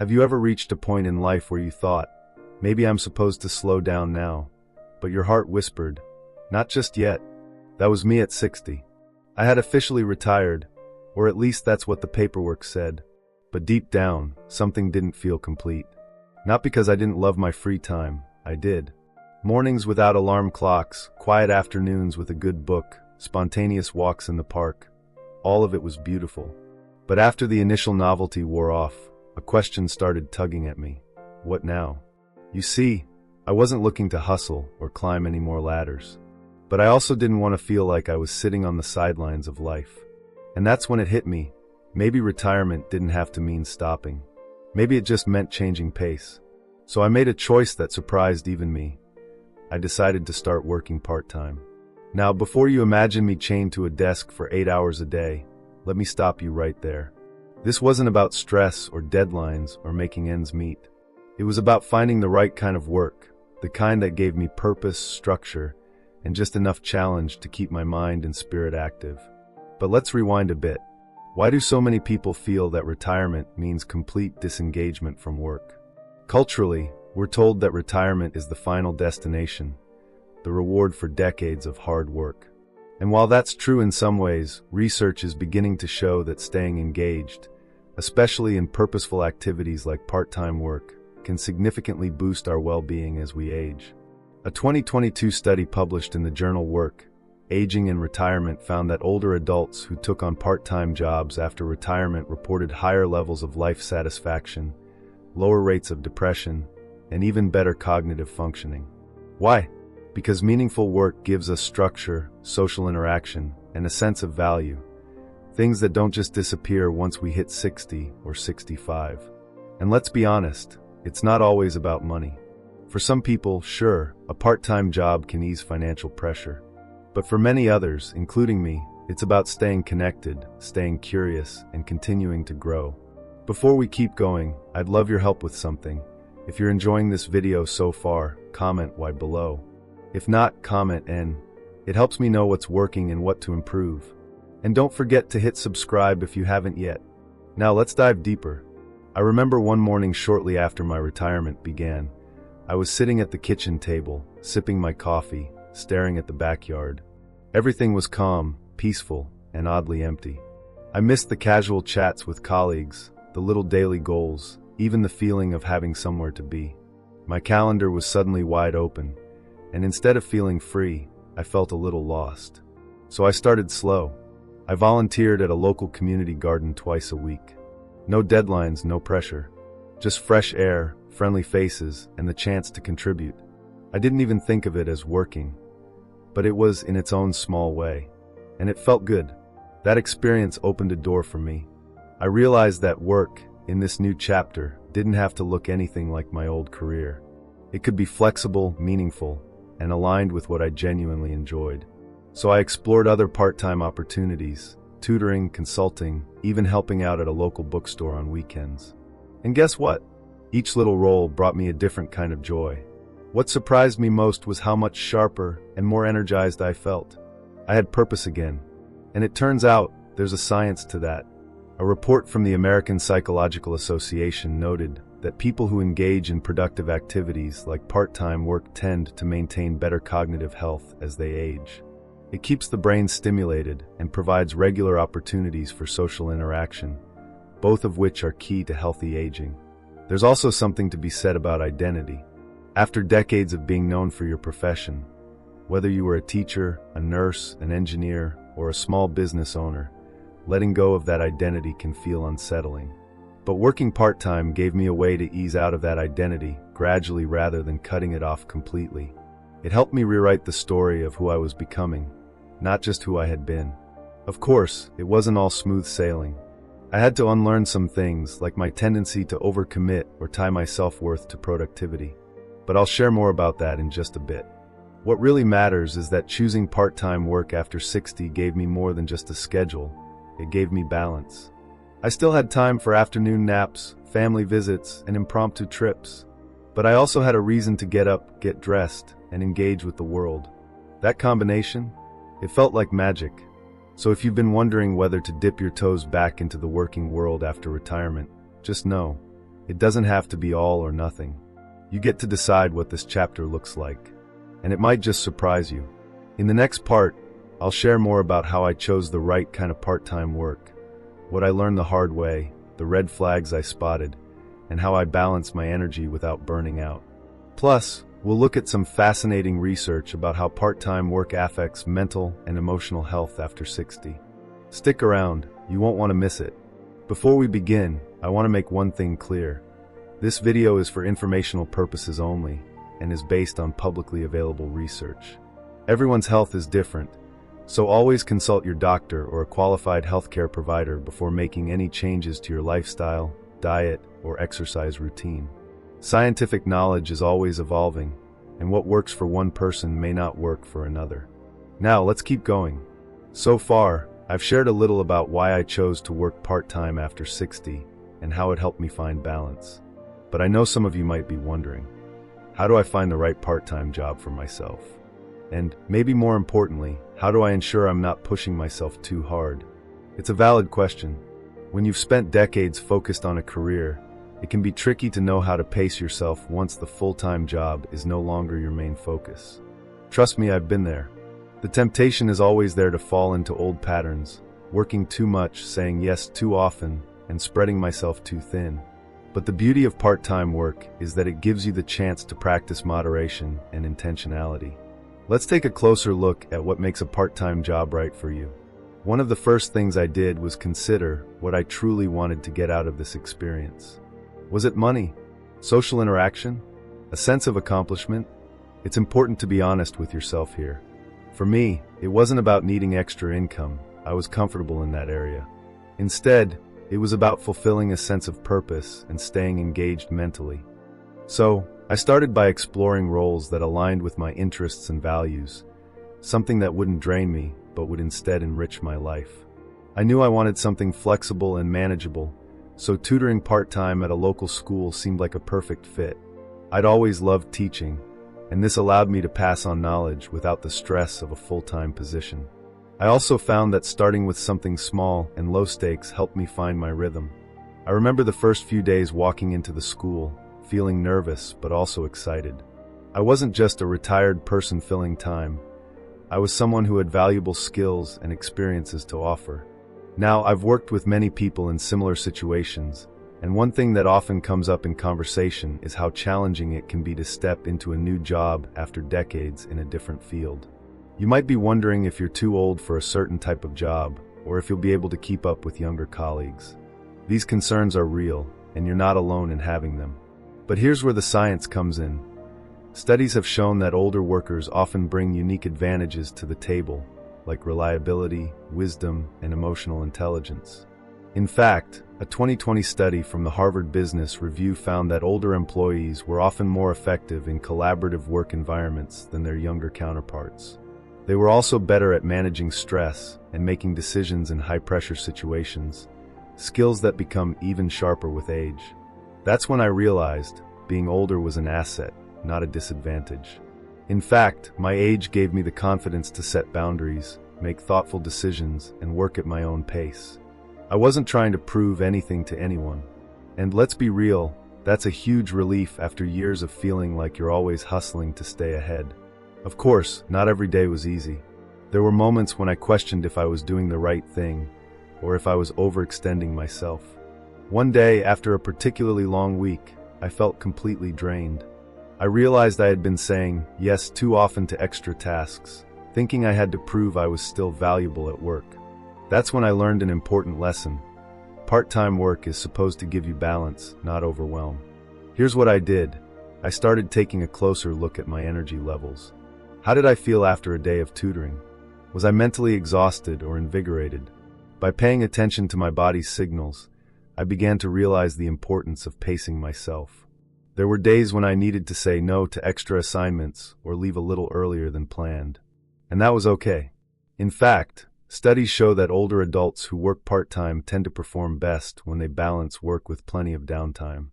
Have you ever reached a point in life where you thought, maybe I'm supposed to slow down now, but your heart whispered, not just yet? That was me at 60. I had officially retired, or at least that's what the paperwork said. But deep down, something didn't feel complete. Not because I didn't love my free time, I did. Mornings without alarm clocks, quiet afternoons with a good book, spontaneous walks in the park. All of it was beautiful. But after the initial novelty wore off, a question started tugging at me. What now? You see, I wasn't looking to hustle or climb any more ladders. But I also didn't want to feel like I was sitting on the sidelines of life. And that's when it hit me. Maybe retirement didn't have to mean stopping. Maybe it just meant changing pace. So I made a choice that surprised even me. I decided to start working part-time. Now, before you imagine me chained to a desk for 8 hours a day, let me stop you right there. This wasn't about stress or deadlines or making ends meet. It was about finding the right kind of work, the kind that gave me purpose, structure, and just enough challenge to keep my mind and spirit active. But let's rewind a bit. Why do so many people feel that retirement means complete disengagement from work? Culturally, we're told that retirement is the final destination, the reward for decades of hard work. And while that's true in some ways, research is beginning to show that staying engaged, especially in purposeful activities like part-time work, can significantly boost our well-being as we age. A 2022 study published in the journal Work, Aging and Retirement found that older adults who took on part-time jobs after retirement reported higher levels of life satisfaction, lower rates of depression, and even better cognitive functioning. Why? Because meaningful work gives us structure, social interaction, and a sense of value. Things that don't just disappear once we hit 60 or 65. And let's be honest, it's not always about money. For some people, sure, a part-time job can ease financial pressure. But for many others, including me, it's about staying connected, staying curious, and continuing to grow. Before we keep going, I'd love your help with something. If you're enjoying this video so far, comment Y below. If not, comment N. It helps me know what's working and what to improve. And don't forget to hit subscribe if you haven't yet. Now let's dive deeper. I remember one morning shortly after my retirement began. I was sitting at the kitchen table, sipping my coffee, staring at the backyard. Everything was calm, peaceful, and oddly empty. I missed the casual chats with colleagues, the little daily goals, even the feeling of having somewhere to be. My calendar was suddenly wide open, and instead of feeling free, I felt a little lost. So I started slow. I volunteered at a local community garden twice a week. No deadlines, no pressure. Just fresh air, friendly faces, and the chance to contribute. I didn't even think of it as working, but it was in its own small way. And it felt good. That experience opened a door for me. I realized that work, in this new chapter, didn't have to look anything like my old career. It could be flexible, meaningful, and aligned with what I genuinely enjoyed. So I explored other part-time opportunities, tutoring, consulting, even helping out at a local bookstore on weekends. And guess what? Each little role brought me a different kind of joy. What surprised me most was how much sharper and more energized I felt. I had purpose again. And it turns out, there's a science to that. A report from the American Psychological Association noted that people who engage in productive activities like part-time work tend to maintain better cognitive health as they age. It keeps the brain stimulated and provides regular opportunities for social interaction, both of which are key to healthy aging. There's also something to be said about identity. After decades of being known for your profession, whether you were a teacher, a nurse, an engineer, or a small business owner, letting go of that identity can feel unsettling. But working part-time gave me a way to ease out of that identity gradually rather than cutting it off completely. It helped me rewrite the story of who I was becoming, not just who I had been. Of course, it wasn't all smooth sailing. I had to unlearn some things, like my tendency to overcommit or tie my self-worth to productivity. But I'll share more about that in just a bit. What really matters is that choosing part-time work after 60 gave me more than just a schedule. It gave me balance. I still had time for afternoon naps, family visits, and impromptu trips. But I also had a reason to get up, get dressed, and engage with the world. That combination, it felt like magic. So if you've been wondering whether to dip your toes back into the working world after retirement, just know, It doesn't have to be all or nothing. You get to decide what this chapter looks like, and it might just surprise you. In the next part, I'll share more about how I chose the right kind of part-time work, what I learned the hard way, the red flags I spotted, and how I balance my energy without burning out. Plus, we'll look at some fascinating research about how part-time work affects mental and emotional health after 60. Stick around, you won't want to miss it. Before we begin, I want to make one thing clear. This video is for informational purposes only and is based on publicly available research. Everyone's health is different, so always consult your doctor or a qualified healthcare provider before making any changes to your lifestyle, diet, or exercise routine. Scientific knowledge is always evolving, and what works for one person may not work for another. Now, let's keep going. So far, I've shared a little about why I chose to work part-time after 60 and how it helped me find balance. But I know some of you might be wondering, how do I find the right part-time job for myself? And, maybe more importantly, how do I ensure I'm not pushing myself too hard? It's a valid question. When you've spent decades focused on a career, it can be tricky to know how to pace yourself once the full-time job is no longer your main focus. Trust me, I've been there. The temptation is always there to fall into old patterns, working too much, saying yes too often, and spreading myself too thin. But the beauty of part-time work is that it gives you the chance to practice moderation and intentionality. Let's take a closer look at what makes a part-time job right for you. One of the first things I did was consider what I truly wanted to get out of this experience. Was it money? Social interaction? A sense of accomplishment? It's important to be honest with yourself here. For me, it wasn't about needing extra income. I was comfortable in that area. Instead, it was about fulfilling a sense of purpose and staying engaged mentally. So, I started by exploring roles that aligned with my interests and values, something that wouldn't drain me, but would instead enrich my life. I knew I wanted something flexible and manageable, so tutoring part-time at a local school seemed like a perfect fit. I'd always loved teaching, and this allowed me to pass on knowledge without the stress of a full-time position. I also found that starting with something small and low stakes helped me find my rhythm. I remember the first few days walking into the school, feeling nervous but also excited. I wasn't just a retired person filling time. I was someone who had valuable skills and experiences to offer. Now, I've worked with many people in similar situations, and one thing that often comes up in conversation is how challenging it can be to step into a new job after decades in a different field. You might be wondering if you're too old for a certain type of job, or if you'll be able to keep up with younger colleagues. These concerns are real, and you're not alone in having them. But here's where the science comes in. Studies have shown that older workers often bring unique advantages to the table, like reliability, wisdom, and emotional intelligence. In fact, a 2020 study from the Harvard Business Review found that older employees were often more effective in collaborative work environments than their younger counterparts. They were also better at managing stress and making decisions in high-pressure situations, skills that become even sharper with age. That's when I realized being older was an asset, not a disadvantage. In fact, my age gave me the confidence to set boundaries, make thoughtful decisions, and work at my own pace. I wasn't trying to prove anything to anyone. And let's be real, that's a huge relief after years of feeling like you're always hustling to stay ahead. Of course, not every day was easy. There were moments when I questioned if I was doing the right thing, or if I was overextending myself. One day, after a particularly long week, I felt completely drained. I realized I had been saying yes too often to extra tasks, thinking I had to prove I was still valuable at work. That's when I learned an important lesson. Part-time work is supposed to give you balance, not overwhelm. Here's what I did. I started taking a closer look at my energy levels. How did I feel after a day of tutoring? Was I mentally exhausted or invigorated? By paying attention to my body's signals, I began to realize the importance of pacing myself. There were days when I needed to say no to extra assignments or leave a little earlier than planned. And that was okay. In fact, studies show that older adults who work part-time tend to perform best when they balance work with plenty of downtime.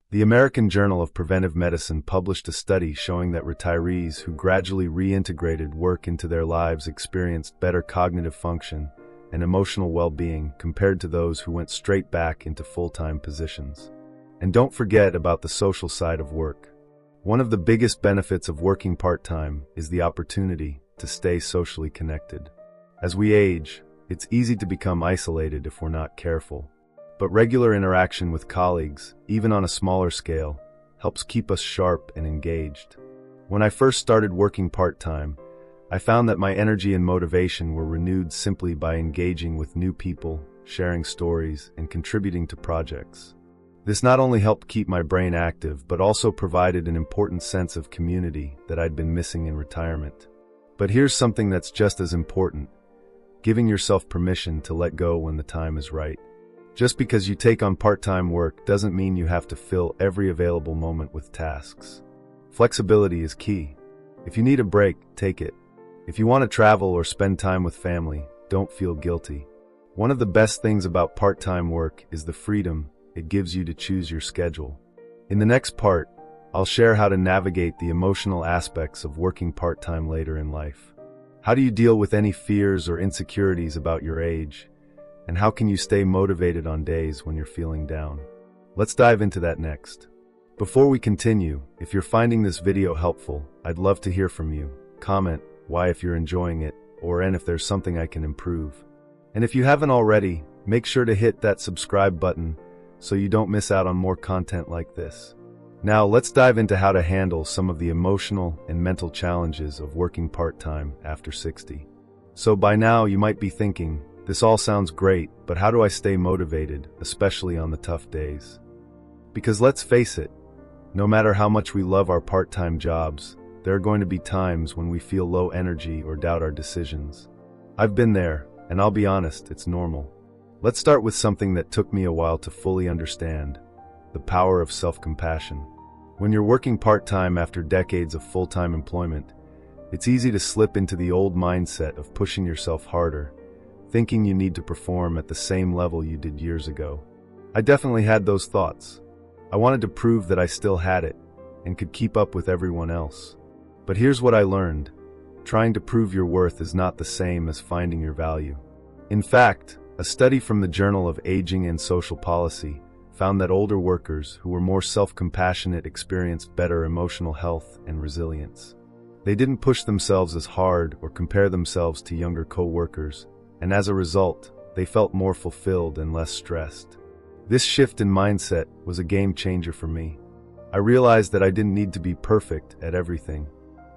The American Journal of Preventive Medicine published a study showing that retirees who gradually reintegrated work into their lives experienced better cognitive function and emotional well-being compared to those who went straight back into full-time positions. And don't forget about the social side of work. One of the biggest benefits of working part-time is the opportunity to stay socially connected. As we age, it's easy to become isolated if we're not careful. But regular interaction with colleagues, even on a smaller scale, helps keep us sharp and engaged. When I first started working part-time, I found that my energy and motivation were renewed simply by engaging with new people, sharing stories, and contributing to projects. This not only helped keep my brain active, but also provided an important sense of community that I'd been missing in retirement. But here's something that's just as important: giving yourself permission to let go when the time is right. Just because you take on part-time work doesn't mean you have to fill every available moment with tasks. Flexibility is key. If you need a break, take it. If you want to travel or spend time with family, don't feel guilty. One of the best things about part-time work is the freedom it gives you to choose your schedule. In the next part, I'll share how to navigate the emotional aspects of working part-time later in life. How do you deal with any fears or insecurities about your age? And how can you stay motivated on days when you're feeling down? Let's dive into that next. Before we continue, if you're finding this video helpful, I'd love to hear from you. Comment why if you're enjoying it, and if there's something I can improve. And if you haven't already, make sure to hit that subscribe button so you don't miss out on more content like this. Now let's dive into how to handle some of the emotional and mental challenges of working part-time after 60. So by now you might be thinking, this all sounds great, but how do I stay motivated, especially on the tough days? Because let's face it, no matter how much we love our part-time jobs, there are going to be times when we feel low energy or doubt our decisions. I've been there, and I'll be honest, it's normal. Let's start with something that took me a while to fully understand: the power of self-compassion. When you're working part-time after decades of full-time employment, it's easy to slip into the old mindset of pushing yourself harder, thinking you need to perform at the same level you did years ago. I definitely had those thoughts. I wanted to prove that I still had it and could keep up with everyone else. But here's what I learned: trying to prove your worth is not the same as finding your value. In fact, a study from the Journal of Aging and Social Policy found that older workers who were more self-compassionate experienced better emotional health and resilience. They didn't push themselves as hard or compare themselves to younger co-workers, and as a result, they felt more fulfilled and less stressed. This shift in mindset was a game changer for me. I realized that I didn't need to be perfect at everything.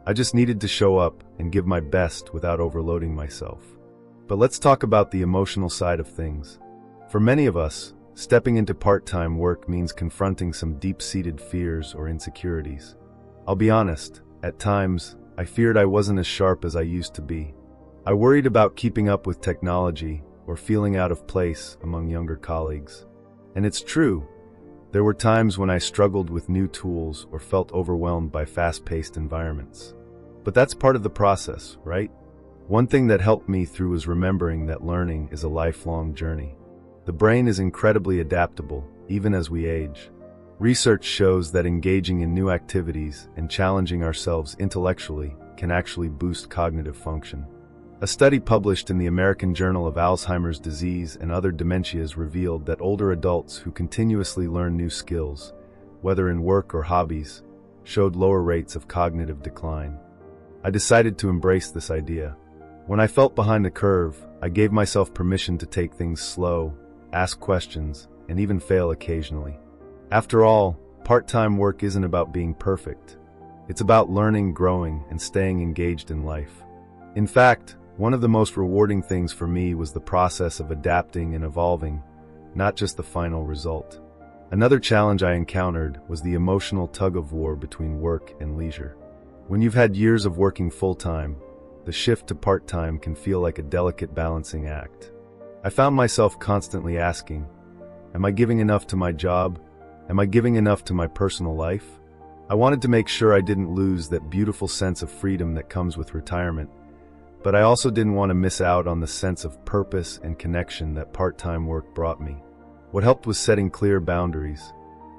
I just needed to show up and give my best without overloading myself. But let's talk about the emotional side of things. For many of us, stepping into part-time work means confronting some deep-seated fears or insecurities. I'll be honest, at times, I feared I wasn't as sharp as I used to be. I worried about keeping up with technology or feeling out of place among younger colleagues. And it's true, there were times when I struggled with new tools or felt overwhelmed by fast-paced environments. But that's part of the process, right? One thing that helped me through was remembering that learning is a lifelong journey. The brain is incredibly adaptable, even as we age. Research shows that engaging in new activities and challenging ourselves intellectually can actually boost cognitive function. A study published in the American Journal of Alzheimer's Disease and Other Dementias revealed that older adults who continuously learn new skills, whether in work or hobbies, showed lower rates of cognitive decline. I decided to embrace this idea. When I felt behind the curve, I gave myself permission to take things slow, ask questions, and even fail occasionally. After all, part-time work isn't about being perfect. It's about learning, growing, and staying engaged in life. In fact, one of the most rewarding things for me was the process of adapting and evolving, not just the final result. Another challenge I encountered was the emotional tug-of-war between work and leisure. When you've had years of working full-time, the shift to part-time can feel like a delicate balancing act. I found myself constantly asking, am I giving enough to my job? Am I giving enough to my personal life? I wanted to make sure I didn't lose that beautiful sense of freedom that comes with retirement, but I also didn't want to miss out on the sense of purpose and connection that part-time work brought me. What helped was setting clear boundaries.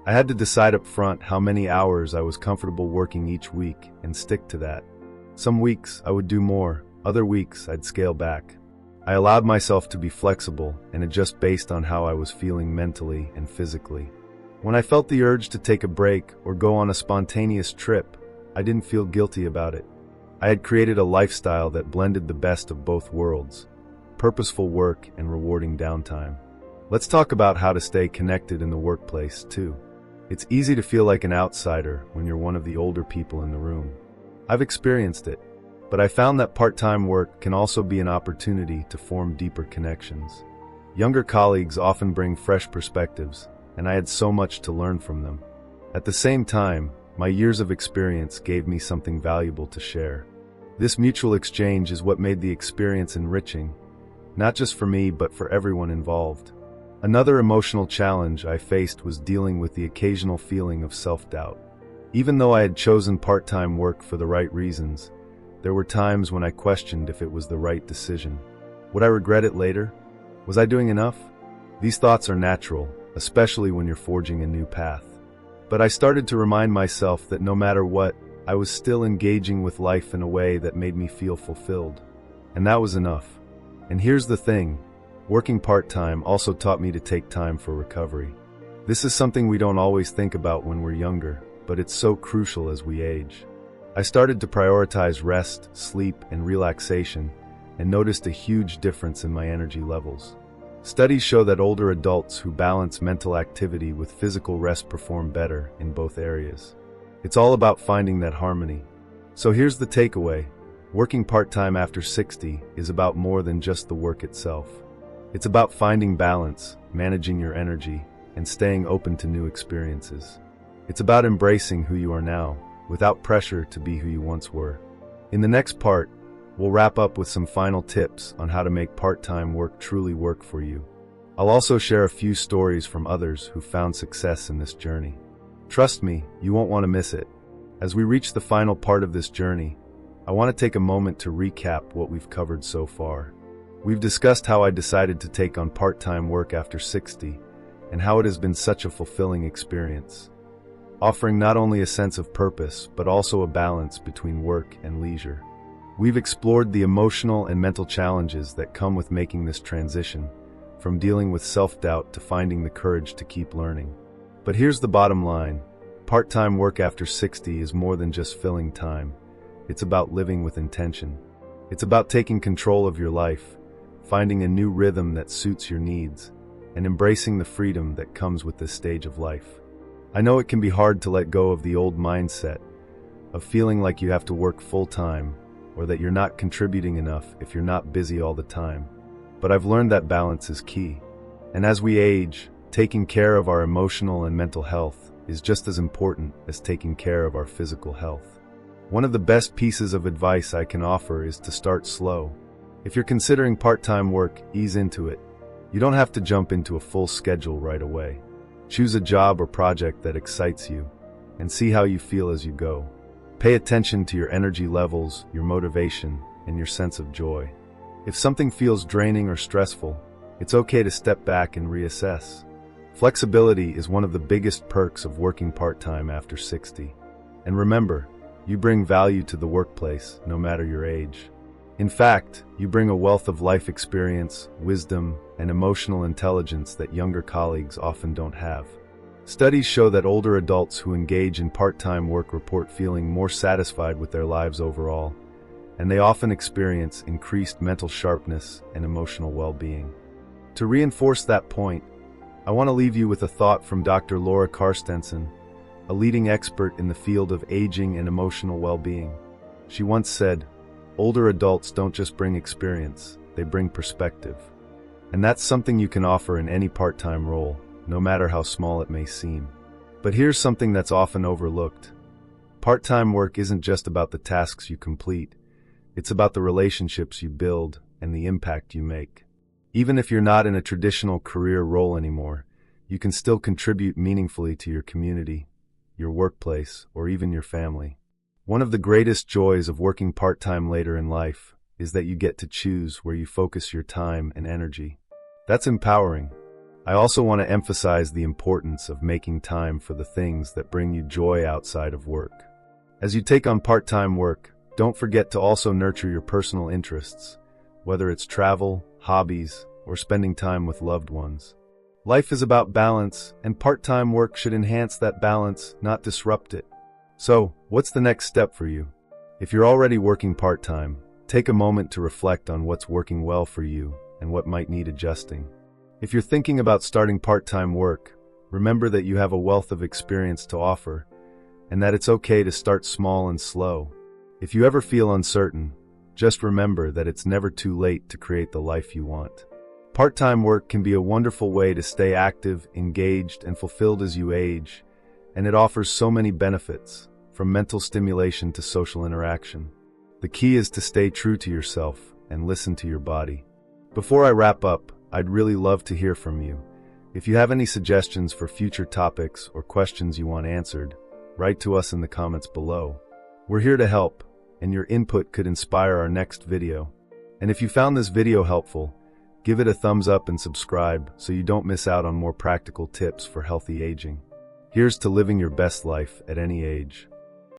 I had to decide up front how many hours I was comfortable working each week and stick to that. Some weeks I would do more, other weeks I'd scale back. I allowed myself to be flexible and adjust based on how I was feeling mentally and physically. When I felt the urge to take a break or go on a spontaneous trip, I didn't feel guilty about it. I had created a lifestyle that blended the best of both worlds, purposeful work and rewarding downtime. Let's talk about how to stay connected in the workplace, too. It's easy to feel like an outsider when you're one of the older people in the room. I've experienced it, but I found that part-time work can also be an opportunity to form deeper connections. Younger colleagues often bring fresh perspectives, and I had so much to learn from them. At the same time, my years of experience gave me something valuable to share. This mutual exchange is what made the experience enriching, not just for me but for everyone involved. Another emotional challenge I faced was dealing with the occasional feeling of self-doubt. Even though I had chosen part-time work for the right reasons, there were times when I questioned if it was the right decision. Would I regret it later? Was I doing enough? These thoughts are natural, especially when you're forging a new path. But I started to remind myself that no matter what, I was still engaging with life in a way that made me feel fulfilled. And that was enough. And here's the thing, working part-time also taught me to take time for recovery. This is something we don't always think about when we're younger, but it's so crucial as we age. I started to prioritize rest, sleep, and relaxation, and noticed a huge difference in my energy levels. Studies show that older adults who balance mental activity with physical rest perform better in both areas. It's all about finding that harmony. So here's the takeaway. Working part-time after 60 is about more than just the work itself. It's about finding balance, managing your energy, and staying open to new experiences. It's about embracing who you are now, without pressure to be who you once were. In the next part, we'll wrap up with some final tips on how to make part-time work truly work for you. I'll also share a few stories from others who found success in this journey. Trust me, you won't want to miss it. As we reach the final part of this journey, I want to take a moment to recap what we've covered so far. We've discussed how I decided to take on part-time work after 60, and how it has been such a fulfilling experience, offering not only a sense of purpose, but also a balance between work and leisure. We've explored the emotional and mental challenges that come with making this transition, from dealing with self-doubt to finding the courage to keep learning. But here's the bottom line. Part-time work after 60 is more than just filling time. It's about living with intention. It's about taking control of your life, finding a new rhythm that suits your needs, and embracing the freedom that comes with this stage of life. I know it can be hard to let go of the old mindset of feeling like you have to work full-time, or that you're not contributing enough if you're not busy all the time. But I've learned that balance is key. And as we age, taking care of our emotional and mental health is just as important as taking care of our physical health. One of the best pieces of advice I can offer is to start slow. If you're considering part-time work, ease into it. You don't have to jump into a full schedule right away. Choose a job or project that excites you, and see how you feel as you go. Pay attention to your energy levels, your motivation, and your sense of joy. If something feels draining or stressful, it's okay to step back and reassess. Flexibility is one of the biggest perks of working part-time after 60. And remember, you bring value to the workplace, no matter your age. In fact, you bring a wealth of life experience, wisdom, and emotional intelligence that younger colleagues often don't have. Studies show that older adults who engage in part-time work report feeling more satisfied with their lives overall, and they often experience increased mental sharpness and emotional well-being. To reinforce that point, I want to leave you with a thought from Dr. Laura Carstensen, a leading expert in the field of aging and emotional well-being. She once said, "Older adults don't just bring experience, they bring perspective." And that's something you can offer in any part-time role, no matter how small it may seem. But here's something that's often overlooked. Part-time work isn't just about the tasks you complete, it's about the relationships you build and the impact you make. Even if you're not in a traditional career role anymore, you can still contribute meaningfully to your community, your workplace, or even your family. One of the greatest joys of working part-time later in life is that you get to choose where you focus your time and energy. That's empowering. I also want to emphasize the importance of making time for the things that bring you joy outside of work. As you take on part-time work, don't forget to also nurture your personal interests, whether it's travel, hobbies, or spending time with loved ones. Life is about balance, and part-time work should enhance that balance, not disrupt it. So, what's the next step for you? If you're already working part-time, take a moment to reflect on what's working well for you and what might need adjusting. If you're thinking about starting part-time work, remember that you have a wealth of experience to offer, and that it's okay to start small and slow. If you ever feel uncertain, just remember that it's never too late to create the life you want. Part-time work can be a wonderful way to stay active, engaged, and fulfilled as you age, and it offers so many benefits, from mental stimulation to social interaction. The key is to stay true to yourself and listen to your body. Before I wrap up, I'd really love to hear from you. If you have any suggestions for future topics or questions you want answered, write to us in the comments below. We're here to help, and your input could inspire our next video. And if you found this video helpful, give it a thumbs up and subscribe so you don't miss out on more practical tips for healthy aging. Here's to living your best life at any age.